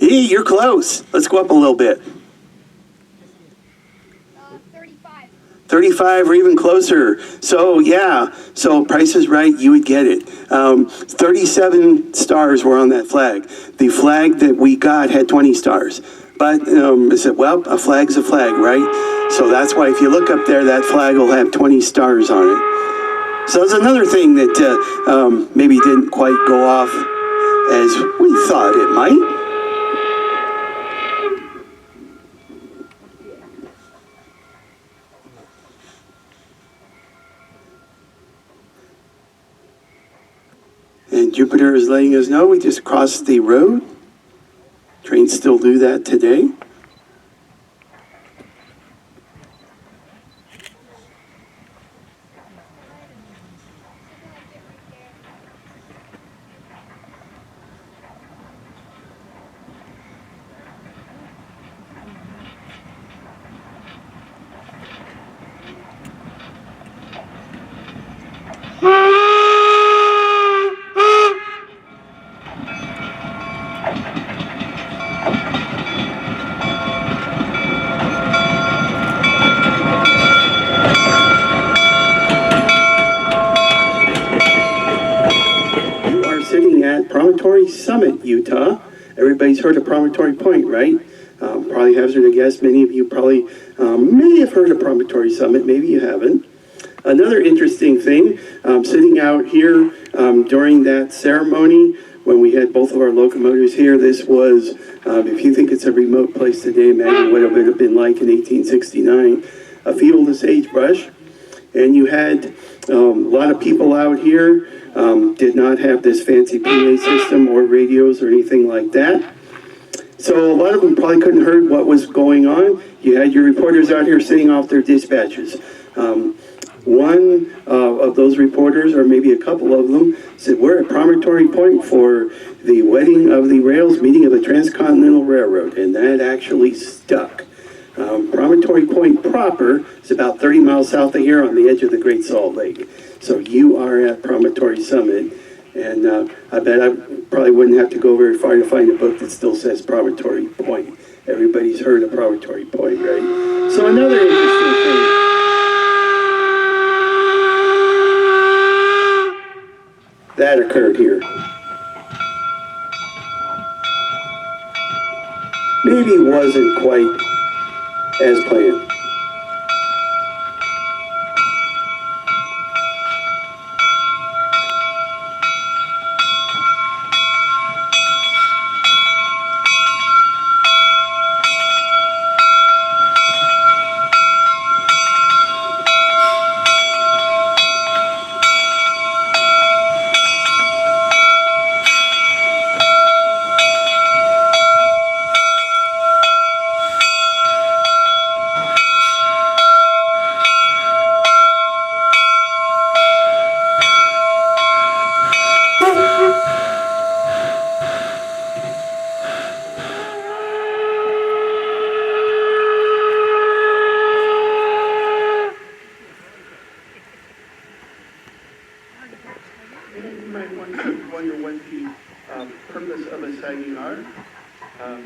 Hey, you're close. Let's go up a little bit. 35 or even closer. So yeah, so Price is Right, you would get it. 37 stars were on that flag. The flag that we got had 20 stars. But I said, well, a flag's a flag, right? So that's why if you look up there, that flag will have 20 stars on it. So that's another thing that maybe didn't quite go off as we thought it might. And Jupiter is letting us know we just crossed the road. Trains still do that today. Promontory Summit, Utah. Everybody's heard of Promontory Point, right? Probably hazard a guess. Many of you probably may have heard of Promontory Summit. Maybe you haven't. Another interesting thing, sitting out here during that ceremony when we had both of our locomotives here, this was, if you think it's a remote place today, imagine what it would have been like in 1869, a field of sagebrush. And you had a lot of people out here, did not have this fancy PA system or radios or anything like that. So a lot of them probably couldn't hear what was going on. You had your reporters out here sitting off their dispatches. One of those reporters, or maybe a couple of them, said, we're at Promontory Point for the wedding of the rails meeting of the Transcontinental Railroad, and that actually stuck. Promontory Point proper is about 30 miles south of here on the edge of the Great Salt Lake. So you are at Promontory Summit, and I bet I probably wouldn't have to go very far to find a book that still says Promontory Point. Everybody's heard of Promontory Point, right? So another interesting thing. That occurred here. Maybe wasn't quite as planned.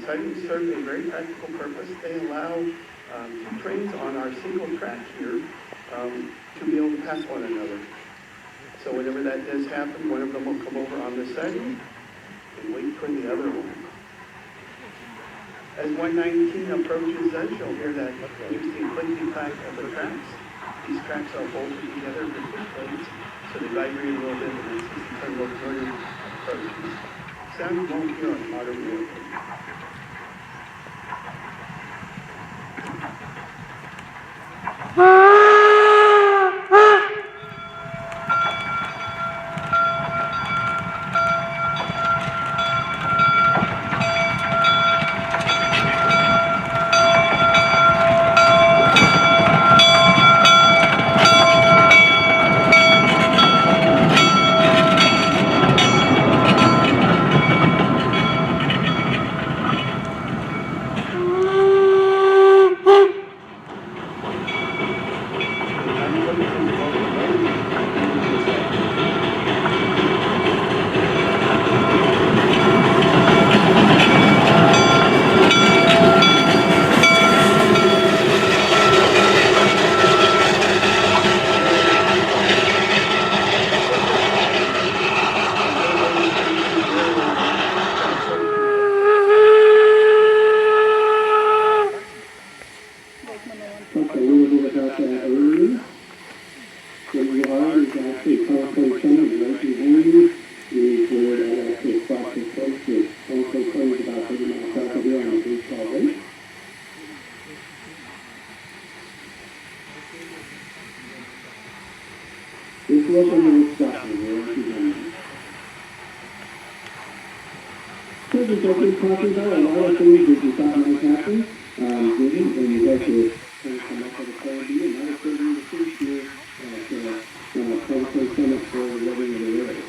Sidings serve a very practical purpose. They allow trains on our single track here to be able to pass one another. So whenever that does happen, one of them will come over on this siding and wait for the other one. As 119 approaches us, you'll hear that interesting clicking clack of the tracks. These tracks are bolted together with push plates, so they vibrate a little bit when the 60-ton locomotive approaches. Sound you won't hear on modern railroad. look under the suffering here. So just like we talking about, a lot of things that you thought might happen, didn't, and you had to kind of come up with a plan B, and now it's going to be the case here at Planetary Summit for the Living of the Earth.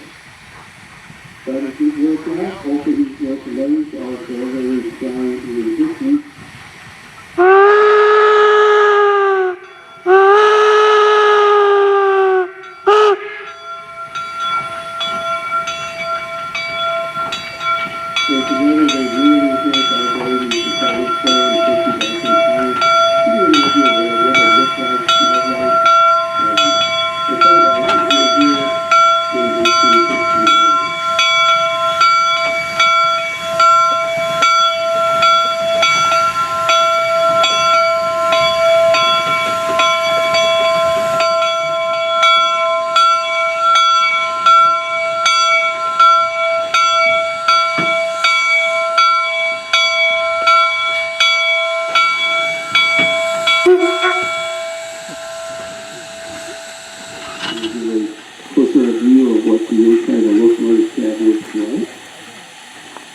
But if these work out, both of these locomotives are forever strong in existence. So together they really enhance our ability to tell this story in 50 by 10 times. Give you an idea of what it looks like, smells like. With that, you'll hear it in 1861. Closer view of what the inside of the locomotive cab looks like.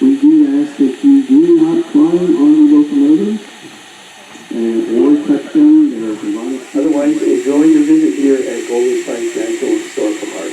We do ask that you do not climb on the locomotive or touch them. There's a lot of... Otherwise, enjoy your visit here at Golden National Historical Park.